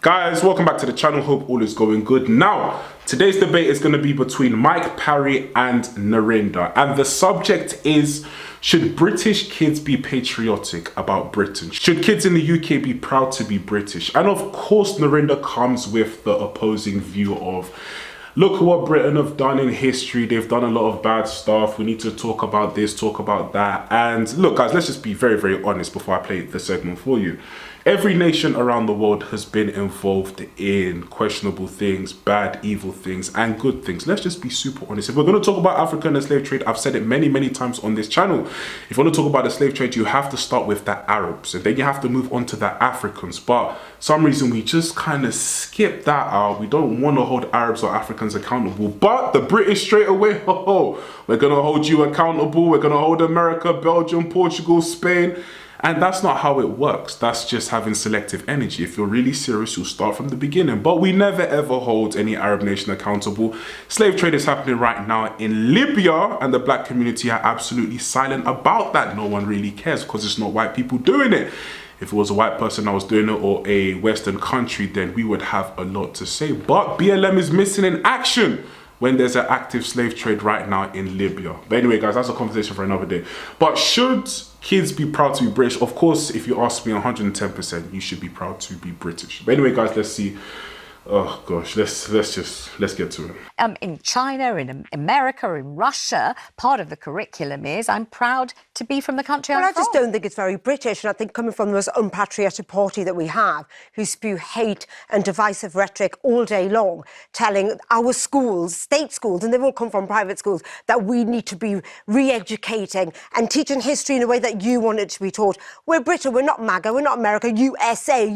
Guys, welcome back to the channel. Hope all is going good. Now, today's debate is going to be between Mike Parry and Narendra. And the subject is, should British kids be patriotic about Britain? Should kids in the UK be proud to be British? And of course, Narendra comes with the opposing view of, look what Britain have done in history. They've done a lot of bad stuff. We need to talk about this, talk about that. And look, guys, let's just be very, very honest before I play the segment for you. Every nation around the world has been involved in questionable things, bad, evil things, and good things. Let's just be super honest. If we're going to talk about Africa and the slave trade, I've said it many, many times on this channel. If you want to talk about the slave trade, you have to start with the Arabs, and then you have to move on to the Africans. But for some reason, we just kind of skip that out. We don't want to hold Arabs or Africans accountable. But the British straight away, we're going to hold you accountable. We're going to hold America, Belgium, Portugal, Spain. And that's not how it works. That's just having selective energy. If you're really serious, you'll start from the beginning. But we never ever hold any Arab nation accountable. Slave trade is happening right now in Libya, and the black community are absolutely silent about that. No one really cares because it's not white people doing it. If it was a white person that was doing it or a Western country, then we would have a lot to say. But BLM is missing in action when there's an active slave trade right now in Libya. But anyway, guys, that's a conversation for another day. But should kids be proud to be British? Of course, if you ask me 110%, you should be proud to be British. But anyway, guys, let's see. Oh gosh, let's get to it. In China, in America, in Russia, part of the curriculum is I'm proud to be from the country I'm from. I just don't think it's very British, and I think coming from the most unpatriotic party that we have, who spew hate and divisive rhetoric all day long, telling our schools, state schools, and they've all come from private schools, that we need to be re-educating and teaching history in a way that you want it to be taught. We're Britain, we're not MAGA, we're not America, USA.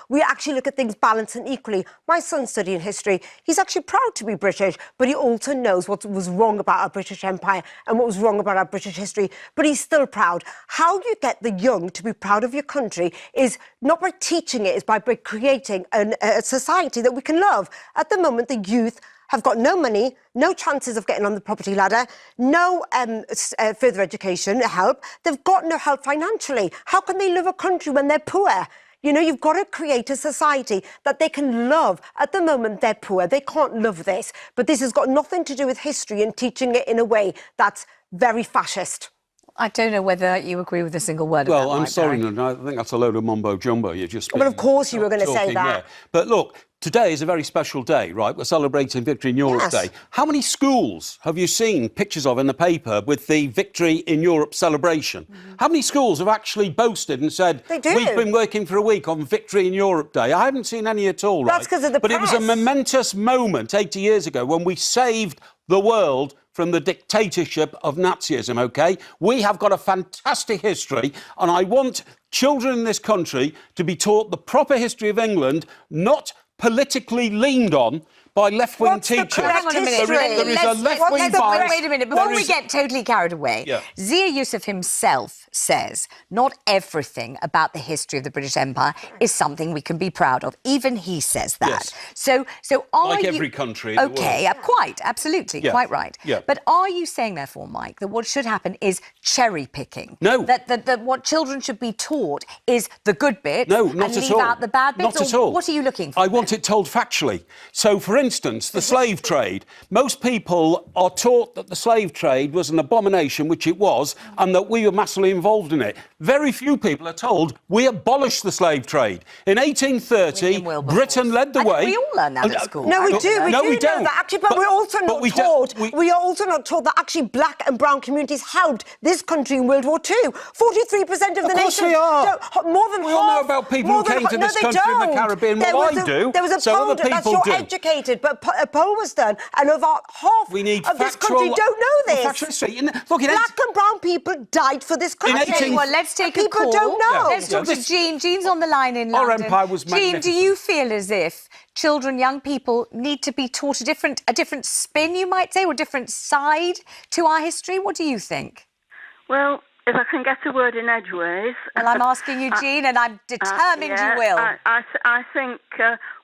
We actually look at things balanced and equally. My son's studying history. He's actually proud to be British, but he also knows what was wrong about our British Empire and what was wrong about our British history, but he's still proud. How you get the young to be proud of your country is not by teaching it, it's by creating a society that we can love. At the moment, the youth have got no money, no chances of getting on the property ladder, no further education help. They've got no help financially. How can they love a country when they're poor? You know, you've got to create a society that they can love. At the moment, they're poor. They can't love this. But this has got nothing to do with history and teaching it in a way that's very fascist. I don't know whether you agree with a single word of that. Well, I'm sorry, Nana, I think that's a load of mumbo-jumbo. You're just... Well, of course you were going to say that. Yeah. But look, today is a very special day, right? We're celebrating Victory in Europe Day. How many schools have you seen pictures of in the paper with the Victory in Europe celebration? How many schools have actually boasted and said, we've been working for a week on Victory in Europe Day? I haven't seen any at all, right? That's because of the press. But it was a momentous moment 80 years ago when we saved the world from the dictatorship of Nazism, OK? We have got a fantastic history, and I want children in this country to be taught the proper history of England, not politically leaned on by left-wing teachers. Hang on a minute. There is a left-wing bias. Wait a minute, before we get totally carried away, Zia Yusuf himself says not everything about the history of the British Empire is something we can be proud of. Even he says that. Yes. So are like you... every country in the world. OK, quite, absolutely, quite right. Yeah. But are you saying, therefore, Mike, that what should happen is cherry-picking? No. That what children should be taught is the good bits no, not and at leave all. out the bad bits? Not at all. What are you looking for? I want it told factually. So, for instance, the slave trade. Most people are taught that the slave trade was an abomination, which it was, and that we were massively involved in it. Very few people are told we abolished the slave trade. In 1830, Britain led the way. We all learn that at school. No, we do. We don't. Know that actually, but we're also not taught. We are also not taught that actually black and brown communities helped this country in World War II. 43% of the nation. Of course we are. More than we all know about people who came to this country in the Caribbean. Well, I do. There was a poll that you're educated, but a poll was done, and over half of this country don't know this. Look, black and brown people died for this country. Well, let's take a call. People don't know. Let's talk to Jean. Jean's on the line in London. Our empire was magnificent. Jean, do you feel as if children, young people, need to be taught a different spin, you might say, or a different side to our history? What do you think? Well, if I can get a word in edgeways... Well, I'm asking you, Jean, and I'm determined you will. I think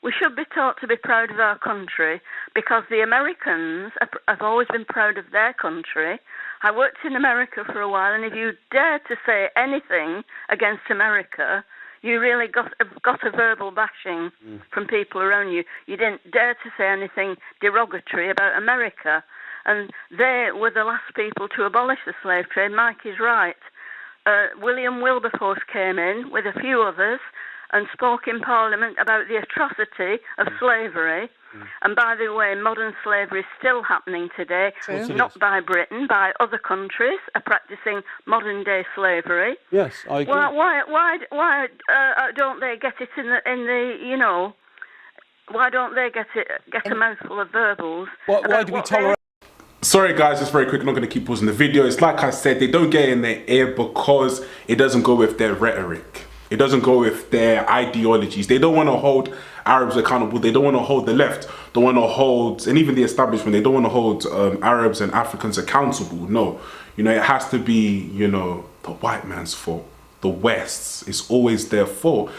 we should be taught to be proud of our country, because the Americans have always been proud of their country. I worked in America for a while, and if you dare to say anything against America, you really got a verbal bashing from people around you. You didn't dare to say anything derogatory about America. And they were the last people to abolish the slave trade. Mike is right. William Wilberforce came in with a few others and spoke in Parliament about the atrocity of slavery. And by the way, modern slavery is still happening today, not by Britain, by other countries are practicing modern-day slavery. Yes, I agree. Why don't they get it in the you know? Why don't they get a mouthful of verbals? Why do we tolerate? Sorry guys, just very quick, I'm not going to keep pausing the video. It's like I said, they don't get in their ear because it doesn't go with their rhetoric. It doesn't go with their ideologies. They don't want to hold Arabs accountable. They don't want to hold the left. Don't want to hold, and even the establishment, they don't want to hold Arabs and Africans accountable. No, you know, it has to be, you know, the white man's fault. The West's. It's always their fault.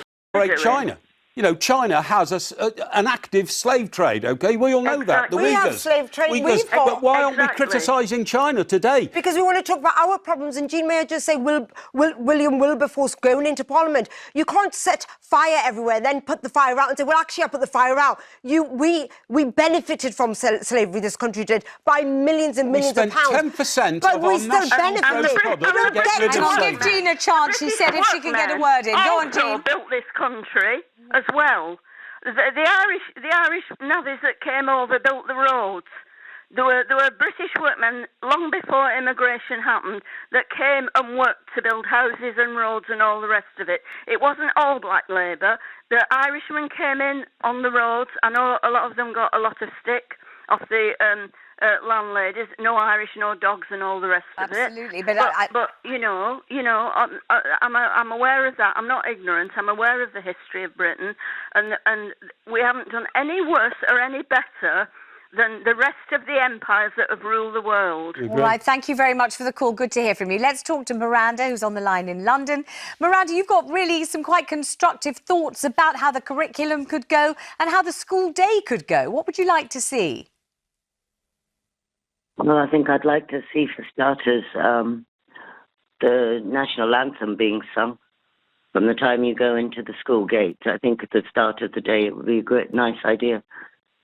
China. You know, China has an active slave trade, OK? We all know that. The we have Uyghurs. slave trade. But why aren't we criticising China today? Because we want to talk about our problems. And Jean, may I just say, William Wilberforce going into Parliament, you can't set fire everywhere, then put the fire out and say, well, actually, I put the fire out. We benefited from slavery, this country did, by millions and millions of pounds. We spent 10% but of we our still national benefited. product to get rid of I'll slavery. give Jean a chance. She said if she can get a word in. Go on, Jean. built this country as well. The Irish navvies that came over built the roads. There were British workmen long before immigration happened that came and worked to build houses and roads and all the rest of it. It wasn't all black labour. The Irishmen came in on the roads. I know a lot of them got a lot of stick off the landladies. No Irish, no dogs, and all the rest of it. Absolutely, but you know, I'm aware of that. I'm not ignorant. I'm aware of the history of Britain, and we haven't done any worse or any better than the rest of the empires that have ruled the world. All right, thank you very much for the call. Good to hear from you. Let's talk to Miranda, who's on the line in London. Miranda, you've got really some quite constructive thoughts about how the curriculum could go and how the school day could go. What would you like to see? Well, I think I'd like to see, for starters, the national anthem being sung from the time you go into the school gate. I think at the start of the day it would be a great, nice idea.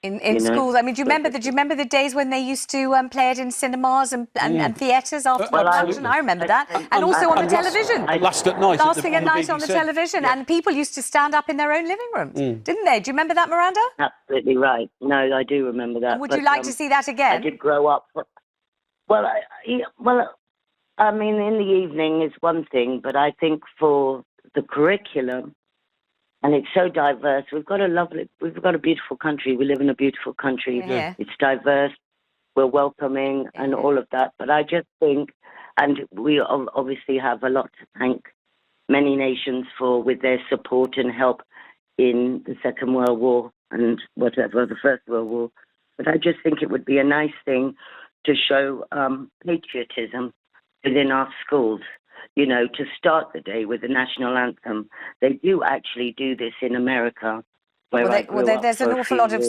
In schools, I mean, do you remember the days when they used to play it in cinemas and theatres after production? I remember that, and also on the television. Last at night. Last thing at night on the television, and people used to stand up in their own living rooms, didn't they? Do you remember that, Miranda? Absolutely right. No, I do remember that. And would you like to see that again? I did grow up. Well, I mean, in the evening is one thing, but I think for the curriculum. And it's so diverse. We've got a beautiful country. We live in a beautiful country. Yeah. It's diverse. We're welcoming and all of that. But I just think, and we obviously have a lot to thank many nations for with their support and help in the Second World War and whatever, the First World War. But I just think it would be a nice thing to show patriotism within our schools. You know, to start the day with the national anthem. They do actually do this in America. There's an awful lot of,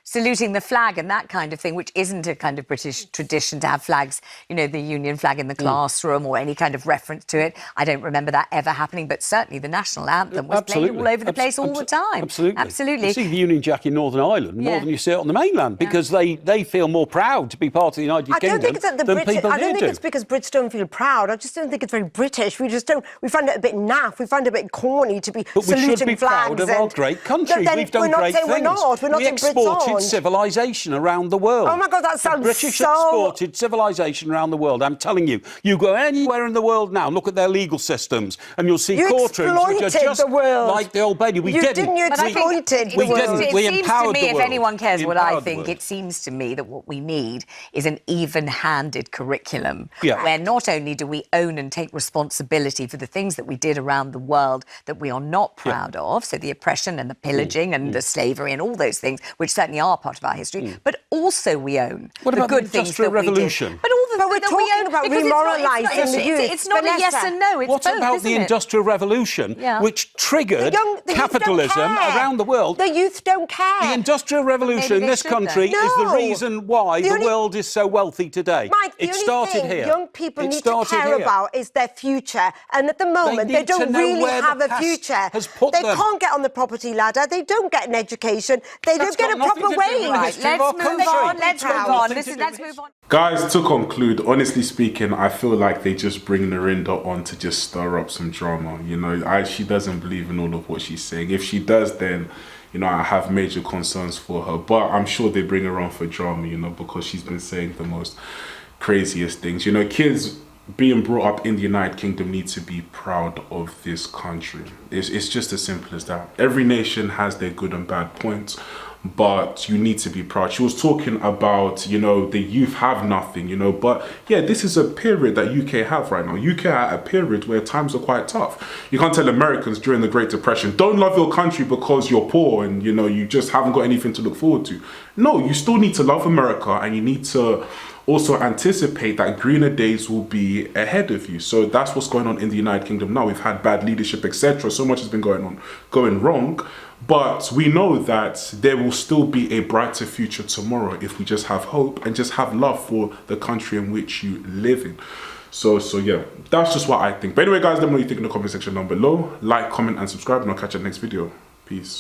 saluting the flag and that kind of thing, which isn't a kind of British tradition to have flags, you know, the Union flag in the classroom or any kind of reference to it. I don't remember that ever happening, but certainly the national anthem was played all over the place all the time. Absolutely. You see the Union Jack in Northern Ireland more than you see it on the mainland because they feel more proud to be part of the United Kingdom than people I don't think do. it's because Brits don't feel proud. I just don't think it's very British. We just don't. We find it a bit naff. We find it a bit corny to be saluting we should be flags. Proud of our great country. We've done great things. We're not we exported civilization around the world. Oh my God, that sounds the British exported civilization around the world. I'm telling you, you go anywhere in the world now, look at their legal systems, and you'll see courtrooms which are just like the Old Bailey. We didn't. You exploited the world. It seems to me, if anyone cares what I think, it seems to me that what we need is an even-handed curriculum where not only do we own and take responsibility for the things that we did around the world that we are not proud of, so the oppression and the pillaging and the slavery and all those things, which certainly are part of our history, but also we own the good things that we did. But we're talking about remoralising the youth. It's not a yes and no. It's what both, about isn't the it? Industrial Revolution, which triggered the capitalism around the world? The youth don't care. The Industrial Revolution in this country is the reason why the world is so wealthy today. Mike, it started here. Young people need to care about is their future, and at the moment they don't really have a future. They can't get on the property ladder. They don't get an education. They don't get a proper wage. Let's move on. Let's move on. Guys, to conclude, honestly speaking, I feel like they just bring Narendra on to just stir up some drama. You know, she doesn't believe in all of what she's saying. If she does, then, you know, I have major concerns for her. But I'm sure they bring her on for drama, you know, because she's been saying the most craziest things. You know, kids being brought up in the United Kingdom need to be proud of this country. It's just as simple as that. Every nation has their good and bad points, but you need to be proud. She was talking about, you know, the youth have nothing, you know, but yeah, this is a period that UK have right now. UK are at a period where times are quite tough. You can't tell Americans during the Great Depression, don't love your country because you're poor and, you know, you just haven't got anything to look forward to. No, you still need to love America, and you need to also anticipate that greener days will be ahead of you. So that's what's going on in the United Kingdom now. We've had bad leadership, etc. So much has been going wrong. But we know that there will still be a brighter future tomorrow if we just have hope and just have love for the country in which you live in. So yeah, that's just what I think. But anyway, guys, let me know what you think in the comment section down below. Like, comment, and subscribe, and I'll catch you in the next video. Peace.